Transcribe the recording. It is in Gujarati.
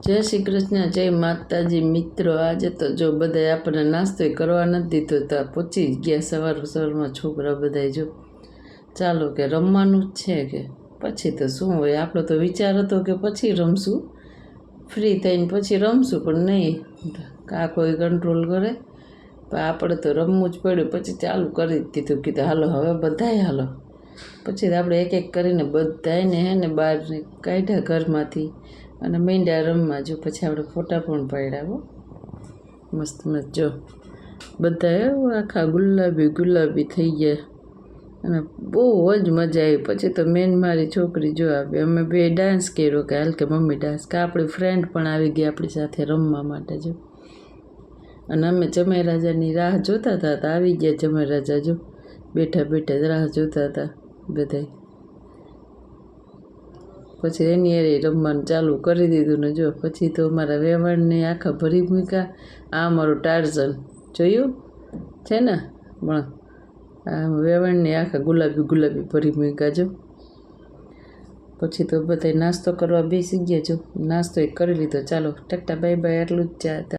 જય શ્રી કૃષ્ણ, જય માતાજી મિત્રો। આજે તો જો બધાય આપણને નાસ્તો કરવા નથી દીધો તો પહોંચી ગયા સવારમાં છોકરા બધાય જો ચાલો કે રમવાનું જ છે કે પછી તો શું હોય। આપણો તો વિચાર હતો કે પછી રમશું, ફ્રી થઈને પછી રમશું, પણ નહીં, આ કોઈ કંટ્રોલ કરે, પણ આપણે તો રમવું જ પડ્યું। પછી ચાલુ કરી દીધું, કીધું હાલો હવે બધાય હાલો। પછી આપણે એક એક કરીને બધાયને હે ને બહાર કાઢ્યા ઘરમાંથી અને મીંડા રમવા જો। પછી આપણે ફોટા પણ પાડ્યા હો મસ્ત મસ્ત જો બધા આખા ગુલાબી થઈ ગયા અને બહુ જ મજા આવી। પછી તો મેન મારી છોકરી જો આવે, અમે બે ડાન્સ કર્યો કે હાલ કે મમ્મી ડાન્સ, કે આપણી ફ્રેન્ડ પણ આવી ગઈ આપણી સાથે રમવા માટે જો। અને અમે જમાઈ રાજાની રાહ જોતા હતા તો આવી ગયા જમાઈ રાજા જો, બેઠા બેઠા રાહ જોતા હતા બધાય। પછી એની હારે રમવાનું ચાલુ કરી દીધું ને જો પછી તો અમારા વેવણને આખા ભરી મૂક્યા। આ અમારું ટાર્ઝન જોયું છે ને, પણ આ વેવણને આખા ગુલાબી ભરી મૂક્યા જો। પછી તો બધાય નાસ્તો કરવા બેસી ગયા જો, નાસ્તો કરી લીધો। ચાલો ટાટા બાય બાય, આટલું જ ચાહતા।